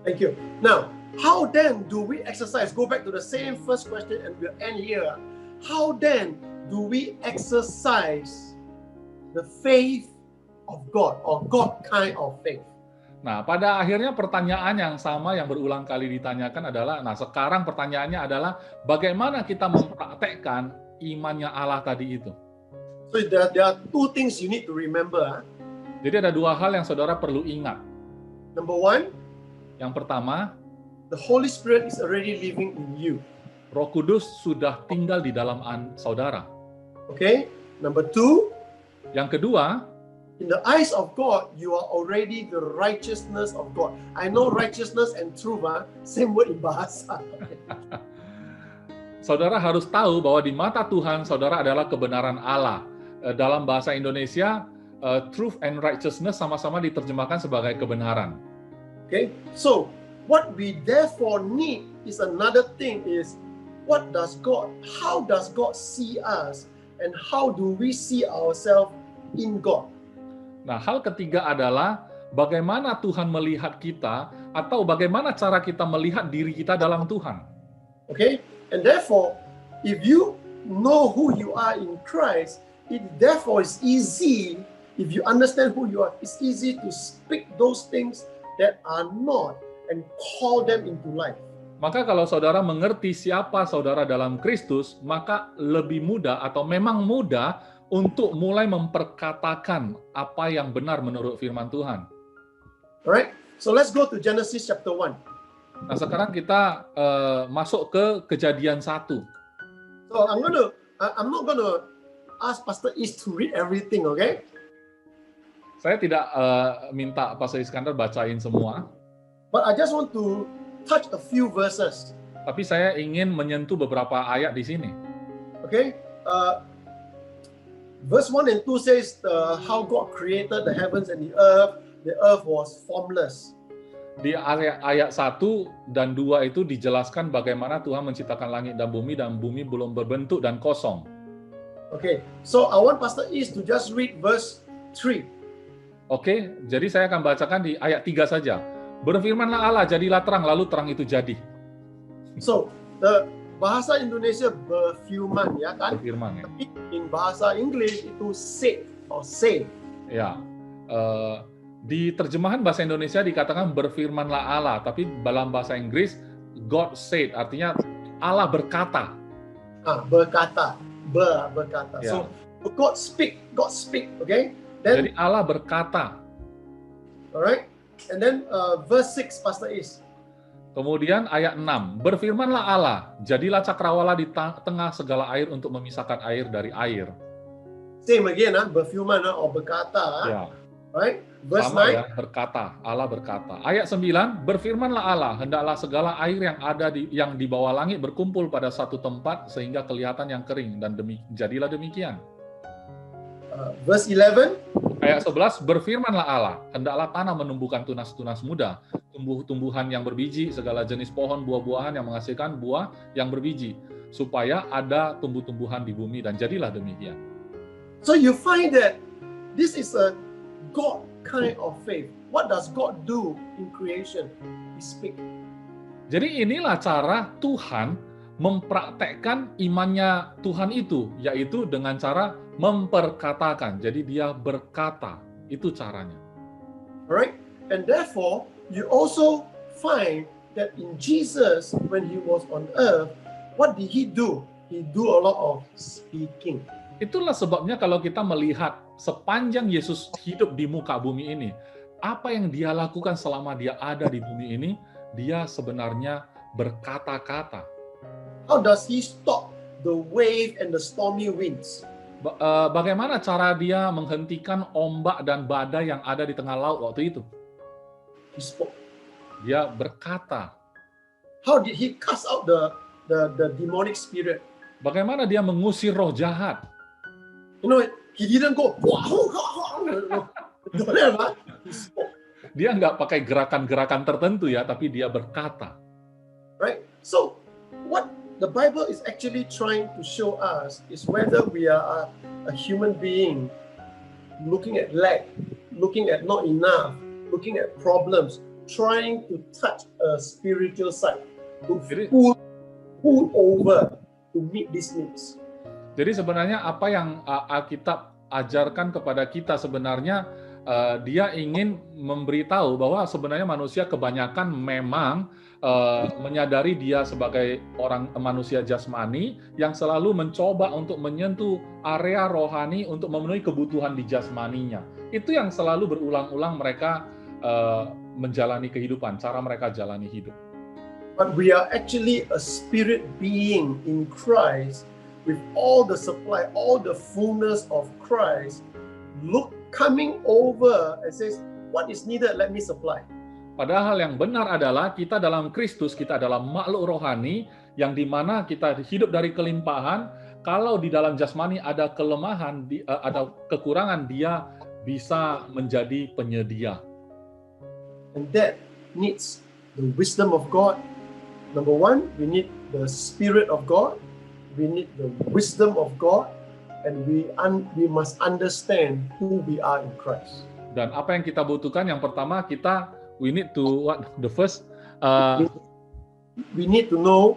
Thank you. Now, how then do we exercise? Go back to the same first question and we'll end here. How then do we exercise the faith of God or God kind of faith? Nah, pada akhirnya pertanyaan yang sama yang berulang kali ditanyakan adalah, nah sekarang pertanyaannya adalah bagaimana kita mempraktekkan imannya Allah tadi itu. So there are two things you need to remember. Jadi ada dua hal yang saudara perlu ingat. Number one, yang pertama, the Holy Spirit is already living in you. Roh Kudus sudah tinggal di dalam saudara. Okay? Number two, yang kedua, in the eyes of God, you are already the righteousness of God. I know righteousness and truth, same word in bahasa. Saudara harus tahu bahwa di mata Tuhan, saudara adalah kebenaran Allah. Dalam bahasa Indonesia, truth and righteousness sama-sama diterjemahkan sebagai kebenaran. Okay, so what we therefore need is another thing is, how does God see us, and how do we see ourselves in God? Nah, hal ketiga adalah bagaimana Tuhan melihat kita, atau bagaimana cara kita melihat diri kita dalam Tuhan. Okay, and therefore, if you know who you are in Christ, it therefore is easy, if you understand who you are, it's easy to speak those things that are not and call them into life. Maka kalau saudara mengerti siapa saudara dalam Kristus, maka lebih mudah atau memang mudah untuk mulai memperkatakan apa yang benar menurut firman Tuhan. Alright, so let's go to Genesis chapter 1. Nah, sekarang kita masuk ke Kejadian 1. So I'm not gonna ask Pastor East to read everything, okay? Saya tidak minta Pastor Iskandar bacain semua, but I just want to touch a few verses. tapi saya ingin menyentuh beberapa ayat di sini. Okay, verse 1 and 2 says how God created the heavens and the earth was formless. Di ayat 1 dan 2 itu dijelaskan bagaimana Tuhan menciptakan langit dan bumi belum berbentuk dan kosong. Okay, so I want Pastor Is to just read verse 3. Oke, jadi saya akan bacakan di ayat 3 saja. Berfirmanlah Allah, jadilah terang, lalu terang itu jadi. So, the bahasa Indonesia berfirman, ya kan? Berfirman, ya. Tapi in bahasa Inggris itu said or say. Ya, di terjemahan bahasa Indonesia dikatakan berfirmanlah Allah, tapi dalam bahasa Inggris God said, artinya Allah berkata. Berkata. Ya. So, God speak, okay? Then, jadi Allah berkata. alright, and then verse 6, Pastor Is. Kemudian ayat 6, berfirmanlah Allah, jadilah cakrawala di tengah segala air untuk memisahkan air dari air. Same again, berfirman or berkata. Ya. Right? Verse Sama 9. ya, berkata, Allah berkata. Ayat 9, berfirmanlah Allah, hendaklah segala air yang ada yang di bawah langit berkumpul pada satu tempat sehingga kelihatan yang kering, dan jadilah demikian. Verse 11. Ayat 11, berfirmanlah Allah, hendaklah tanah menumbuhkan tunas-tunas muda, tumbuh-tumbuhan yang berbiji, segala jenis pohon buah-buahan yang menghasilkan buah yang berbiji, supaya ada tumbuh-tumbuhan di bumi, dan jadilah demikian. So you find that this is a God kind of faith. What does God do in creation? He speak. Jadi inilah cara Tuhan mempraktekkan imannya Tuhan itu, yaitu dengan cara memperkatakan. Jadi dia berkata, itu caranya. Alright? And therefore, you also find that in Jesus, when he was on earth, what did he do? He do a lot of speaking. Itulah sebabnya kalau kita melihat sepanjang Yesus hidup di muka bumi ini, apa yang dia lakukan selama dia ada di bumi ini, dia sebenarnya berkata-kata. How does he stop the wave and the stormy winds? Bagaimana cara dia menghentikan ombak dan badai yang ada di tengah laut waktu itu? He spoke. Dia berkata. How did he cast out the demonic spirit? Bagaimana dia mengusir roh jahat? You know, he didn't go, he spoke. Dia nggak pakai gerakan-gerakan tertentu ya, tapi dia berkata. Right? So, what the Bible is actually trying to show us is whether we are a human being looking at lack, looking at not enough, looking at problems, trying to touch a spiritual side, to pull over to meet these needs. Jadi sebenarnya apa yang Alkitab ajarkan kepada kita sebenarnya dia ingin memberitahu bahwa sebenarnya manusia kebanyakan memang menyadari dia sebagai manusia jasmani yang selalu mencoba untuk menyentuh area rohani untuk memenuhi kebutuhan di jasmaninya. Itu yang selalu berulang-ulang mereka menjalani kehidupan, cara mereka jalani hidup. But we are actually a spirit being in Christ with all the supply, all the fullness of Christ, coming over and says, what is needed, let me supply. Padahal yang benar adalah kita dalam Kristus, kita adalah makhluk rohani yang dimana kita hidup dari kelimpahan. Kalau di dalam jasmani ada kelemahan, ada kekurangan, dia bisa menjadi penyedia. And that needs the wisdom of God. Number one, we need the Spirit of God. We need the wisdom of God. And we must understand who we are in Christ. Dan apa yang kita butuhkan? Yang pertama, we need to we need to know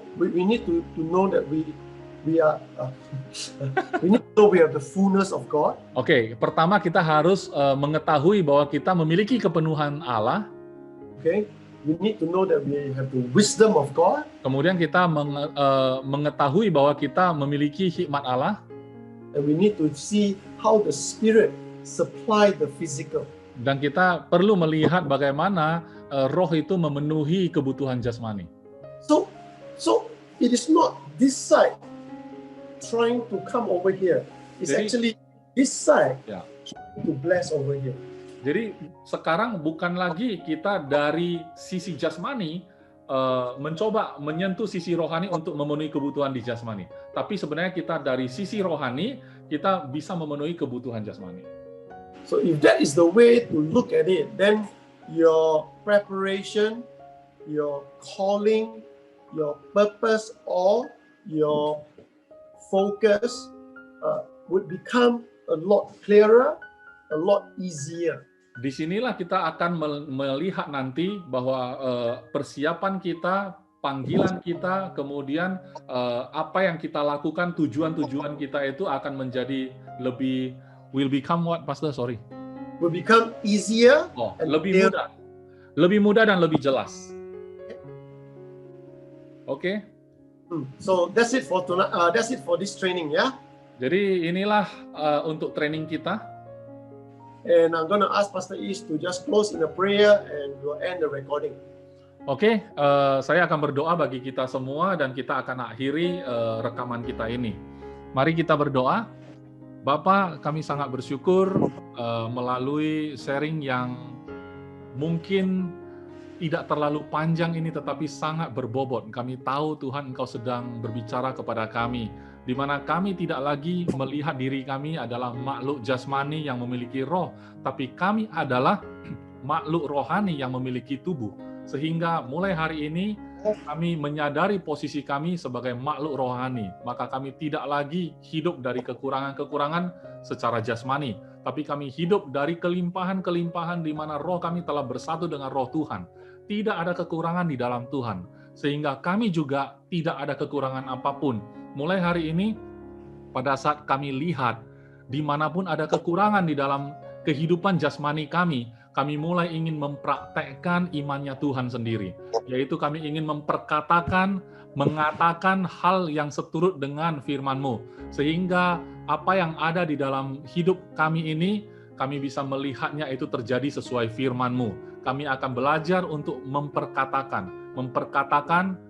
that we are we need to know we have the fullness of God. Oke, pertama kita harus mengetahui bahwa kita memiliki kepenuhan Allah. Okay, we need to know that we have the wisdom of God. Kemudian kita mengetahui bahwa kita memiliki hikmat Allah. And we need to see how the Spirit supply the physical. Dan kita perlu melihat bagaimana roh itu memenuhi kebutuhan jasmani. So it is not this side trying to come over here. It's actually this side trying to bless over here. Jadi sekarang bukan lagi kita dari sisi jasmani mencoba menyentuh sisi rohani untuk memenuhi kebutuhan di jasmani. Tapi sebenarnya kita dari sisi rohani, kita bisa memenuhi kebutuhan jasmani. So if that is the way to look at it, then your preparation, your calling, your purpose, or your focus would become a lot clearer, a lot easier. Disinilah kita akan melihat nanti bahwa persiapan kita, panggilan kita, kemudian apa yang kita lakukan, tujuan-tujuan kita itu akan menjadi lebih, will become what, Pastor? Sorry. Will become easier. Lebih mudah. Lebih mudah dan lebih jelas. Oke? So that's it for tonight. That's it for this training, ya. Jadi inilah untuk training kita. And I'm gonna ask Pastor Is to just close in a prayer and we'll end the recording. Oke, saya akan berdoa bagi kita semua dan kita akan akhiri rekaman kita ini. Mari kita berdoa. Bapa, kami sangat bersyukur melalui sharing yang mungkin tidak terlalu panjang ini tetapi sangat berbobot. Kami tahu Tuhan Engkau sedang berbicara kepada kami, di mana kami tidak lagi melihat diri kami adalah makhluk jasmani yang memiliki roh, tapi kami adalah makhluk rohani yang memiliki tubuh. Sehingga mulai hari ini kami menyadari posisi kami sebagai makhluk rohani, maka kami tidak lagi hidup dari kekurangan-kekurangan secara jasmani, tapi kami hidup dari kelimpahan-kelimpahan di mana roh kami telah bersatu dengan roh Tuhan. Tidak ada kekurangan di dalam Tuhan, sehingga kami juga tidak ada kekurangan apapun. Mulai hari ini, pada saat kami lihat dimanapun ada kekurangan di dalam kehidupan jasmani kami mulai ingin mempraktekkan imannya Tuhan sendiri, yaitu kami ingin memperkatakan, mengatakan hal yang seturut dengan firman-Mu, sehingga apa yang ada di dalam hidup kami ini, kami bisa melihatnya itu terjadi sesuai firman-Mu. Kami akan belajar untuk memperkatakan,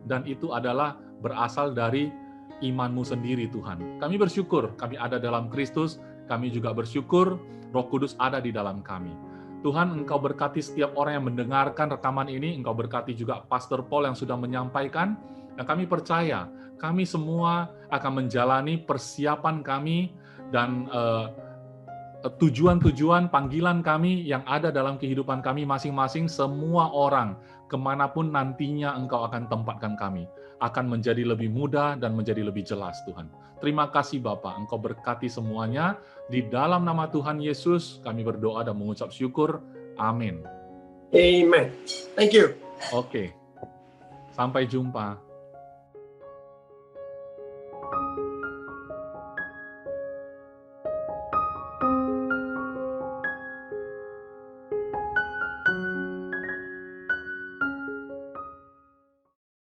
dan itu adalah berasal dari iman-Mu sendiri, Tuhan. Kami bersyukur, kami ada dalam Kristus, kami juga bersyukur Roh Kudus ada di dalam kami. Tuhan, Engkau berkati setiap orang yang mendengarkan rekaman ini, Engkau berkati juga Pastor Paul yang sudah menyampaikan, dan kami percaya, kami semua akan menjalani persiapan kami, dan tujuan-tujuan panggilan kami yang ada dalam kehidupan kami masing-masing, semua orang, kemanapun nantinya Engkau akan tempatkan kami, akan menjadi lebih mudah dan menjadi lebih jelas, Tuhan. Terima kasih Bapa, Engkau berkati semuanya. Di dalam nama Tuhan Yesus, kami berdoa dan mengucap syukur. Amin. Amen. Thank you. Oke. Sampai jumpa.